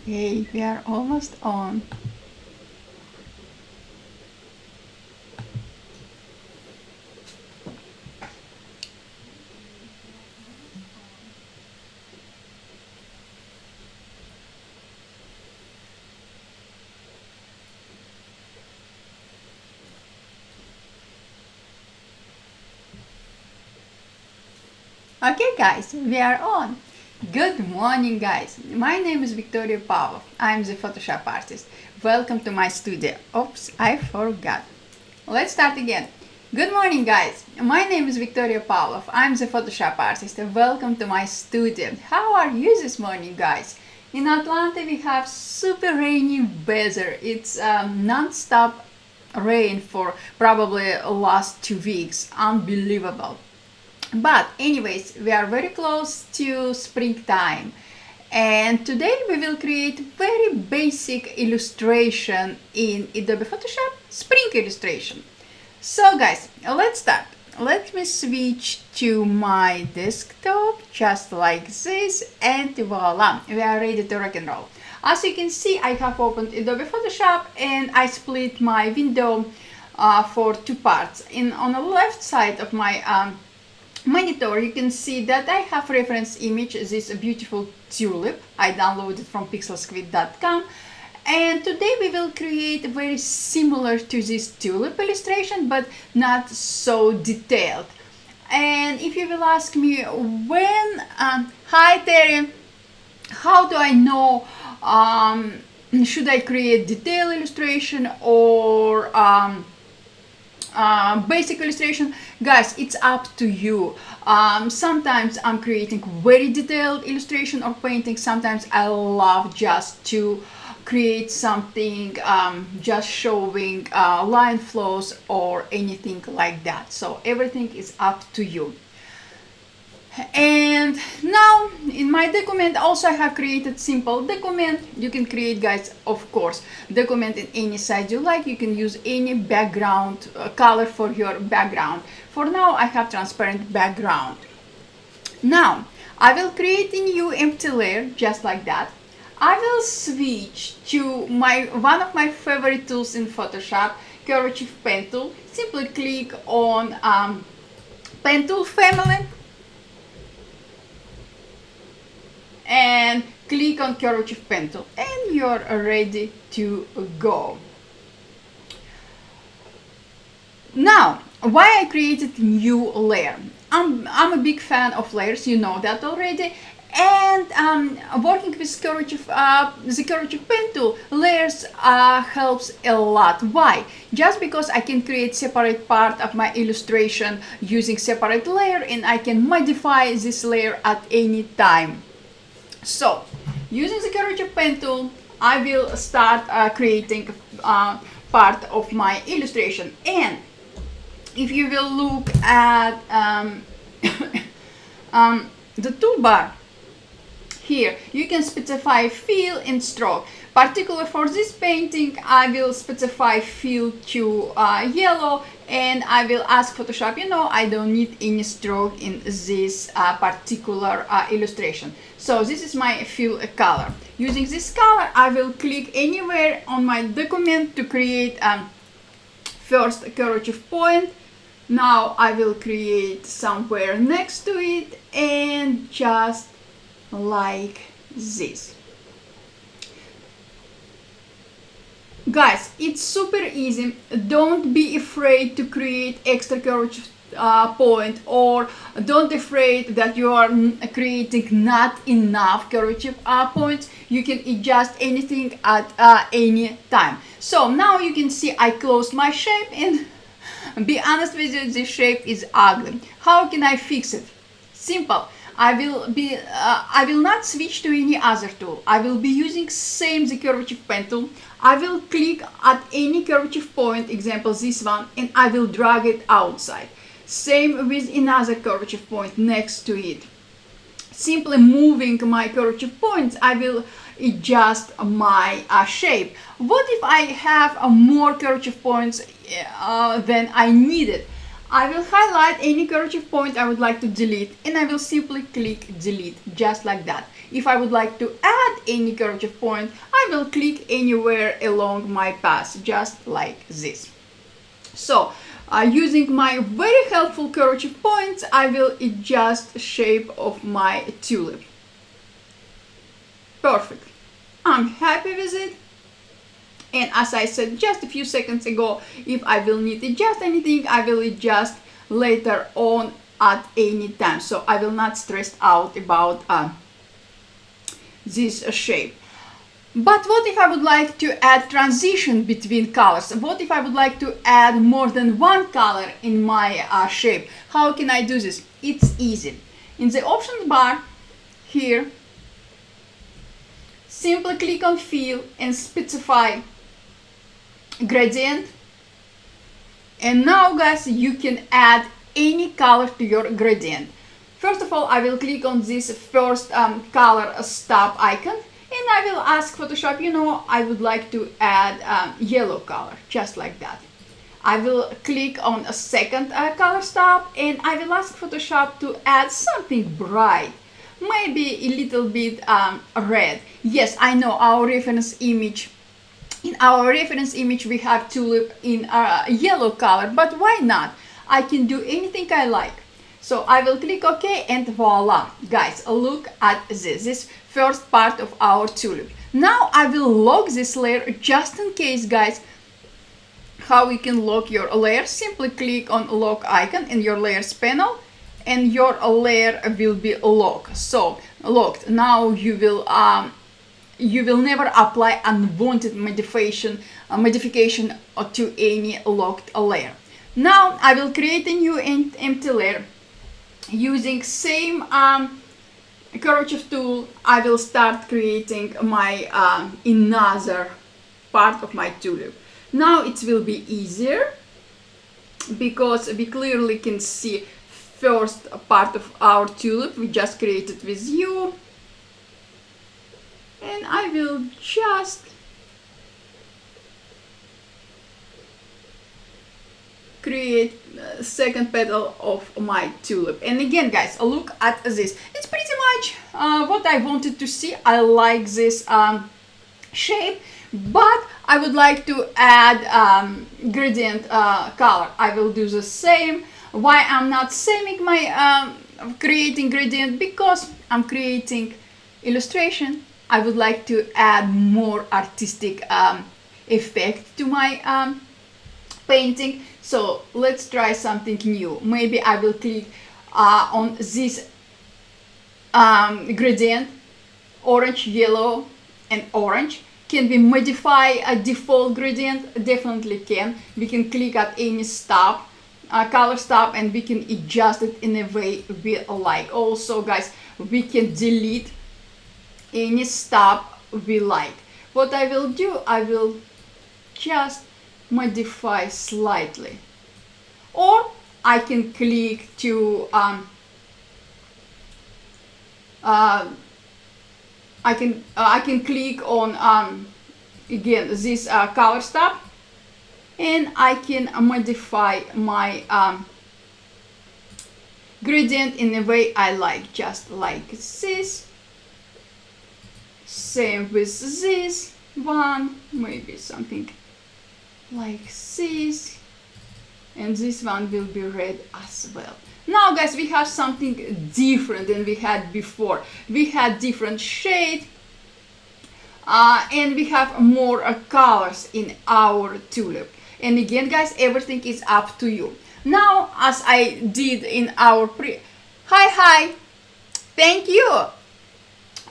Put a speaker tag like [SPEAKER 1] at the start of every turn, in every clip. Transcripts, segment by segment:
[SPEAKER 1] Okay, we are almost on. Okay, guys, we are on. Good morning, guys. My name is Victoria Pavlov. I'm the Photoshop artist. Welcome to my studio. Oops, I forgot. Let's start again. Good morning, guys. My name is Victoria Pavlov. I'm the Photoshop artist. Welcome to my studio. How are you this morning, guys? In Atlanta, we have super rainy weather. It's non-stop rain for probably last 2 weeks. Unbelievable. But anyways, we are very close to springtime, and today we will create very basic illustration in Adobe Photoshop, spring illustration. So guys, let's start. Let me switch to my desktop just like this, and voila, we are ready to rock and roll. As you can see, I have opened Adobe Photoshop and I split my window for two parts. On the left side of my monitor, you can see that I have reference image, this beautiful tulip I downloaded from pixelsquid.com, and today we will create very similar to this tulip illustration but not so detailed. And if you will ask me when hi Terry, how do I know should I create detailed illustration or basic illustration, guys, it's up to you. Sometimes I'm creating very detailed illustration or painting. Sometimes I love just to create something just showing line flows or anything like that. So everything is up to you. And now in my document also I have created simple document. You can create, guys, of course, document in any size you like. You can use any background color for your background. For now I have transparent background. Now I will create a new empty layer just like that. I will switch to one of my favorite tools in Photoshop, curvature pen tool. Simply click on pen tool family and click on curvature pen tool, and you're ready to go. Now, why I created new layer? I'm a big fan of layers, you know that already. And working with the curvature pen tool, layers helps a lot. Why? Just because I can create separate part of my illustration using separate layer, and I can modify this layer at any time. So, using the curvature pen tool, I will start creating part of my illustration. And if you will look at the toolbar here, you can specify fill and stroke. Particularly for this painting, I will specify fill to yellow, and I will ask Photoshop, I don't need any stroke in this particular illustration. So this is my fill color. Using this color, I will click anywhere on my document to create first curvature point. Now I will create somewhere next to it, and just like this. Guys, it's super easy. Don't be afraid to create extra curvature point, or don't afraid that you are creating not enough curvature points. You can adjust anything at any time. So now you can see I closed my shape, and be honest with you, this shape is ugly. How can I fix it? Simple. I will not switch to any other tool. I will be using the curvature pen tool. I will click at any curvature point, example this one, and I will drag it outside. Same with another curvature point next to it. Simply moving my curvature points, I will adjust my shape. What if I have more curvature points than I needed? I will highlight any curvature point I would like to delete, and I will simply click delete, just like that. If I would like to add any curvature point, I will click anywhere along my path, just like this. So using my very helpful curvature points, I will adjust the shape of my tulip. Perfect. I'm happy with it. And as I said just a few seconds ago, if I will need to adjust anything, I will adjust later on at any time. So I will not stress out about this shape. But what if I would like to add transition between colors? What if I would like to add more than one color in my shape? How can I do this? It's easy. In the options bar here, simply click on fill and specify gradient. And now guys, you can add any color to your gradient. First of all, I will click on this first color stop icon, and I will ask Photoshop, I would like to add yellow color, just like that. I will click on a second color stop, and I will ask Photoshop to add something bright, maybe a little bit red. Yes, I know our reference image. In our reference image, we have tulip in yellow color, but why not? I can do anything I like. So I will click OK, and voila. Guys, look at this first part of our tulip. Now I will lock this layer just in case, guys. How you can lock your layer? Simply click on lock icon in your layers panel, and your layer will be locked. So locked. Now you will never apply unwanted modification to any locked layer. Now I will create a new empty layer using same curvature tool. I will start creating my another part of my tulip. Now it will be easier because we clearly can see first part of our tulip we just created with you. And I will just create second petal of my tulip. And again, guys, look at this. It's pretty much what I wanted to see. I like this shape, but I would like to add gradient color. I will do the same. Why I'm not saving my creating gradient? Because I'm creating illustration. I would like to add more artistic effect to my painting. So let's try something new. Maybe I will click on this gradient, orange, yellow, and orange. Can we modify a default gradient? Definitely can. We can click at any stop, color stop, and we can adjust it in a way we like. Also, guys, we can delete any stop we like. What I will do, I will just modify slightly, or I can click to I can click on again this color stop, and I can modify my gradient in a way I like, just like this. Same with this one, maybe something like this, and this one will be red as well. Now guys, we have something different than we had before. We had different shade and we have more colors in our tulip. And again, guys, everything is up to you. Now, as I did in our hi, thank you.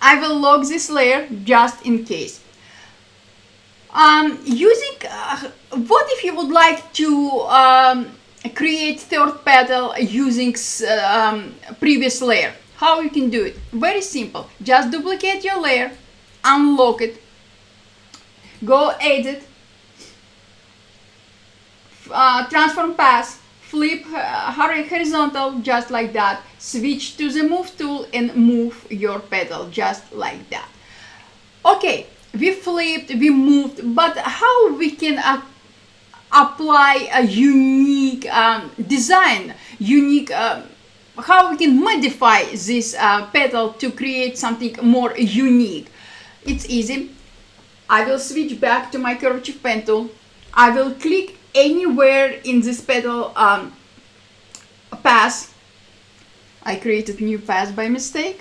[SPEAKER 1] I will lock this layer just in case. Using what if you would like to create third petal using previous layer? How you can do it? Very simple. Just duplicate your layer, unlock it, go edit, transform path, flip horizontal, just like that, switch to the move tool and move your petal just like that. Okay, we flipped, we moved, but how we can apply a unique design, unique how we can modify this petal to create something more unique. It's easy. I will switch back to my kerchief pen tool. I will click anywhere in this petal path. I created new path by mistake.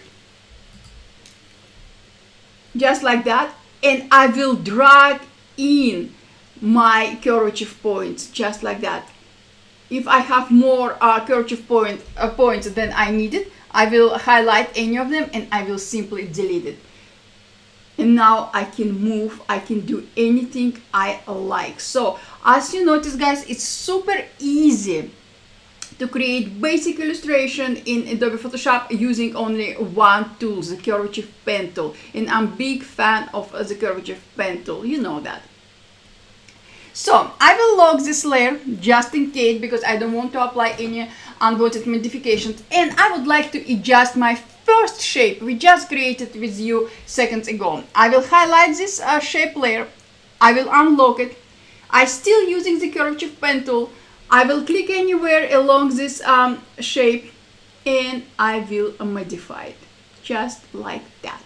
[SPEAKER 1] Just like that. And I will drag in my kerchief points, just like that. If I have more kerchief points than I needed, I will highlight any of them and I will simply delete it. And now I can move, I can do anything I like. So as you notice, guys, it's super easy to create basic illustration in Adobe Photoshop using only one tool, the kerchief pen tool. And I'm a big fan of the kerchief pen tool, you know that. So I will lock this layer just in case, because I don't want to apply any unwanted modifications, and I would like to adjust my first shape we just created with you seconds ago. I will highlight this shape layer. I will unlock it. I still using the kerchief pen tool. I will click anywhere along this shape and I will modify it just like that.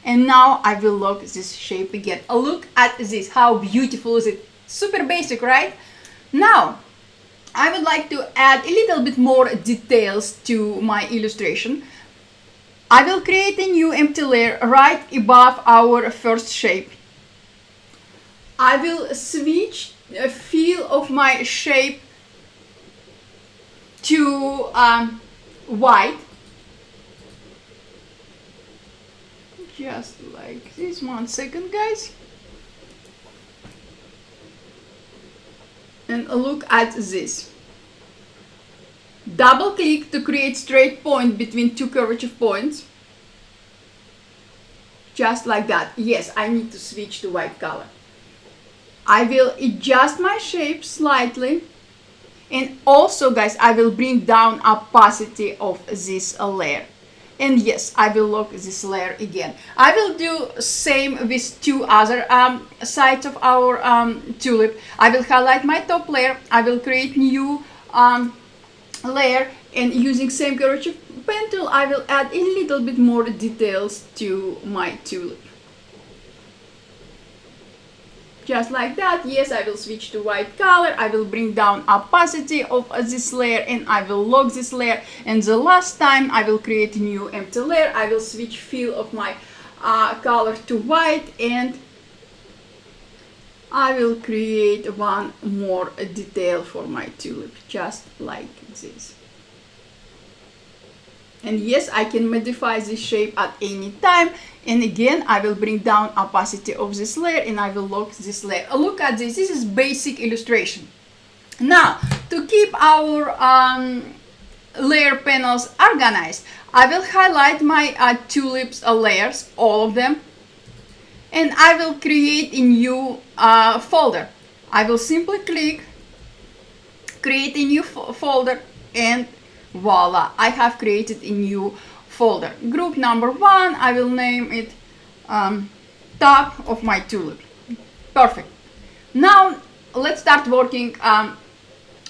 [SPEAKER 1] And now I will lock this shape again. Look at this, how beautiful is it? Super basic, right? Now I would like to add a little bit more details to my illustration. I will create a new empty layer right above our first shape. I will switch the feel of my shape to white, just like this. 1 second, guys. And look at this. Double click to create straight point between two kerchief points. Just like that. Yes, I need to switch to white color. I will adjust my shape slightly. And also, guys, I will bring down opacity of this layer. And yes, I will lock this layer again. I will do same with two other sides of our tulip. I will highlight my top layer. I will create new layer, and using same kerchief pen tool, I will add a little bit more details to my tulip. Just like that. Yes, I will switch to white color. I will bring down opacity of this layer and I will lock this layer. And the last time I will create a new empty layer. I will switch feel of my color to white, and I will create one more detail for my tulip, just like this. And yes, I can modify this shape at any time. And again, I will bring down opacity of this layer and I will lock this layer. Look at this. This is basic illustration. Now, to keep our layer panels organized, I will highlight my tulips layers, all of them, and I will create a new folder. I will simply click, create a new folder, and voila, I have created a new folder. Group number 1, I will name it top of my tulip. Perfect. Now let's start working on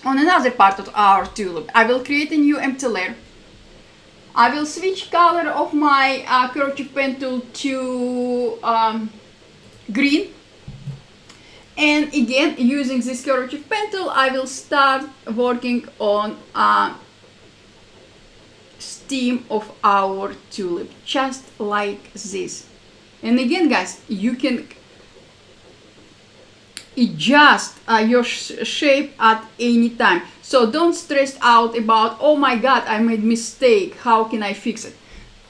[SPEAKER 1] another part of our tulip. I will create a new empty layer. I will switch color of my kerchief pen tool to green. And again, using this kerchief pen tool, I will start working on stem of our tulip, just like this. And again, guys, you can adjust your shape at any time. So don't stress out about, oh my god, I made mistake, how can I fix it?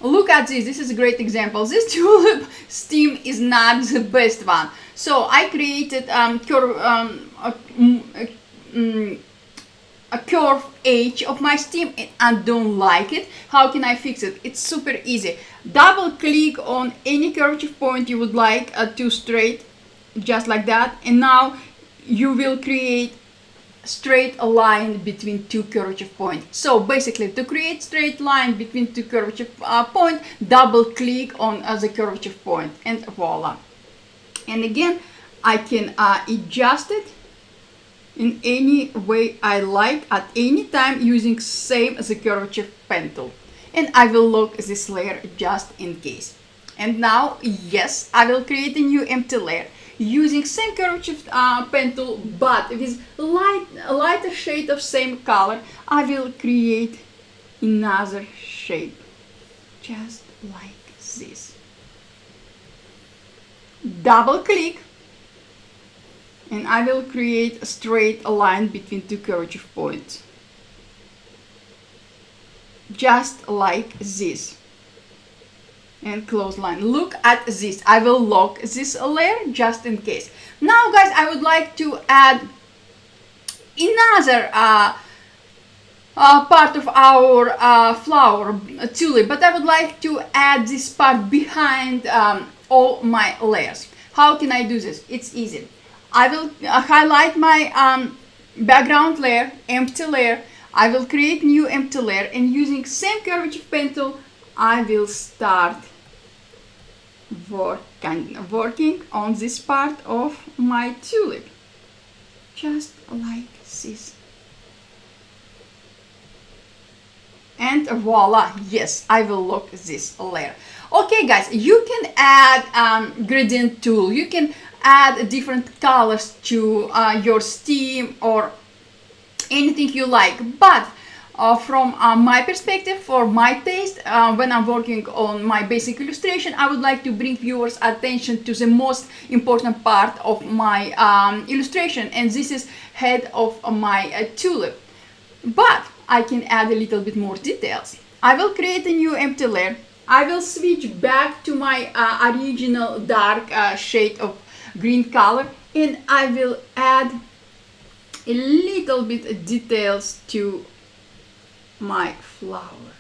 [SPEAKER 1] Look at this. This is a great example. This tulip stem is not the best one. So I created a curved edge of my stem and I don't like it. How can I fix it? It's super easy. Double click on any kerchief point you would like to straight, just like that, and now you will create straight line between two kerchief points. So basically, to create straight line between two kerchief point, double click on the kerchief point and voila. And again, I can adjust it in any way I like at any time using same as a curvature pen tool. And I will lock this layer just in case. And now, yes, I will create a new empty layer using same curvature pen tool, but with lighter shade of same color. I will create another shape, just like this. Double click, and I will create a straight line between two curvature points, just like this. And close line. Look at this. I will lock this layer just in case. Now guys, I would like to add another part of our flower tulip, but I would like to add this part behind all my layers. How can I do this? It's easy. I will highlight my background layer, empty layer. I will create new empty layer, and using same curvature pen tool, I will start working on this part of my tulip, just like this. And voila, yes, I will lock this layer. Okay guys, you can add gradient tool, you can add different colors to your steam or anything you like, but from my perspective, for my taste, when I'm working on my basic illustration, I would like to bring viewers' attention to the most important part of my illustration, and this is head of my tulip. But I can add a little bit more details. I will create a new empty layer. I will switch back to my original dark shade of green color, and I will add a little bit details to my flower,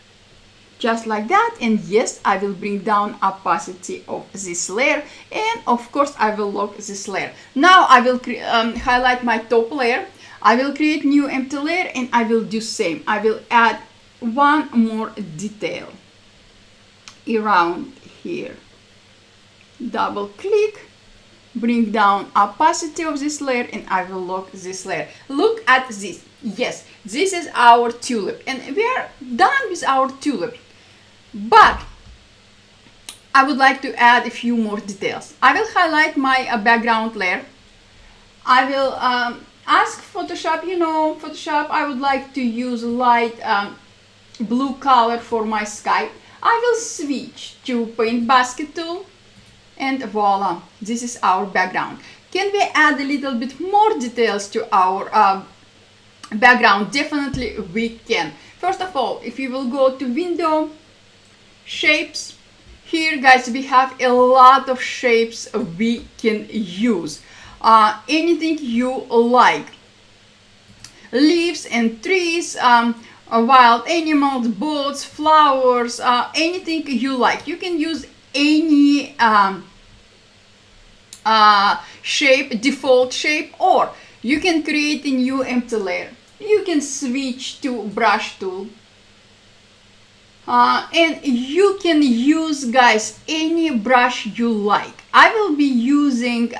[SPEAKER 1] just like that. And yes, I will bring down opacity of this layer, and of course I will lock this layer. Now I will highlight my top layer. I will create new empty layer, and I will do same. I will add one more detail around here. Double click, bring down opacity of this layer, and I will lock this layer. Look at this. Yes, this is our tulip, and we are done with our tulip. But I would like to add a few more details. I will highlight my background layer. I will ask Photoshop, Photoshop, I would like to use light blue color for my sky. I will switch to paint basket tool, and voila, this is our background. Can we add a little bit more details to our background? Definitely we can. First of all, if you will go to window, shapes, here guys we have a lot of shapes we can use. Anything you like, leaves and trees, wild animals, boats, flowers, anything you like. You can use any shape, default shape, or you can create a new empty layer. You can switch to brush tool, and you can use guys any brush you like. I will be using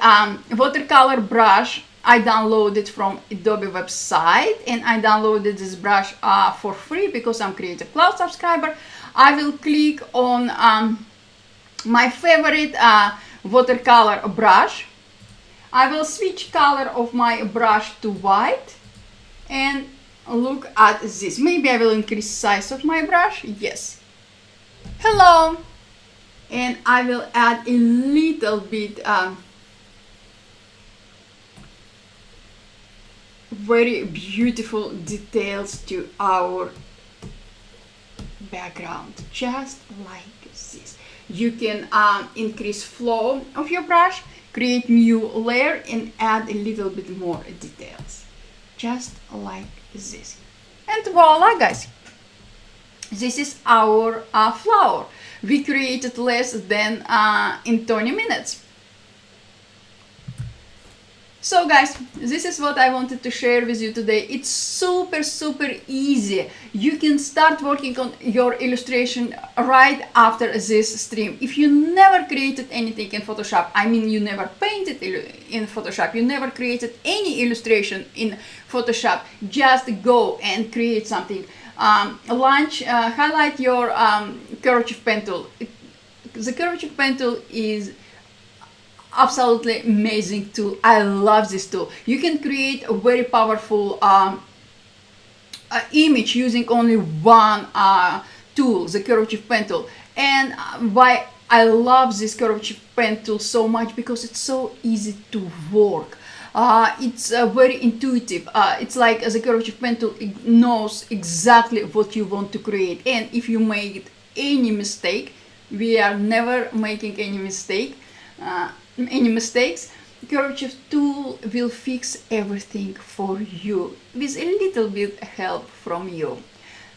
[SPEAKER 1] watercolor brush. I downloaded from Adobe website, and I downloaded this brush for free because I'm Creative Cloud subscriber. I will click on my favorite watercolor brush. I will switch color of my brush to white, and look at this. Maybe I will increase size of my brush. Yes. Hello. And I will add a little bit very beautiful details to our background, just like this. You can increase flow of your brush, create new layer, and add a little bit more details, just like this. And voila guys, this is our flower. We created less than in 20 minutes. So guys, this is what I wanted to share with you today. It's super easy. You can start working on your illustration right after this stream. If you never created anything in Photoshop, I mean you never painted in Photoshop, you never created any illustration in Photoshop, just go and create something. Highlight your curvature pen tool. The curvature pen tool is absolutely amazing tool. I love this tool. You can create a very powerful image using only one tool, the curvature pen tool. And why I love this curvature pen tool so much, because it's so easy to work. It's very intuitive. It's like the curvature pen tool, it knows exactly what you want to create, and if you make any mistake, we are never making any mistakes, curvature tool will fix everything for you with a little bit help from you.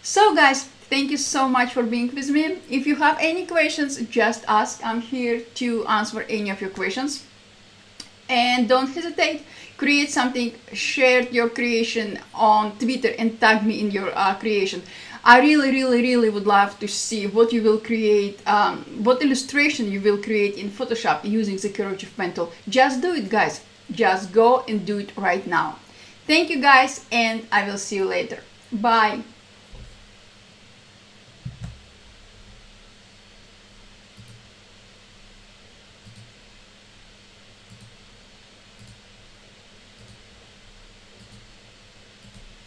[SPEAKER 1] So guys, thank you so much for being with me. If you have any questions, just ask. I'm here to answer any of your questions. And don't hesitate, create something, share your creation on Twitter and tag me in your creation. I really would love to see what you will create, what illustration you will create in Photoshop using the curvature pen tool. Just do it, guys. Just go and do it right now. Thank you guys, and I will see you later. Bye.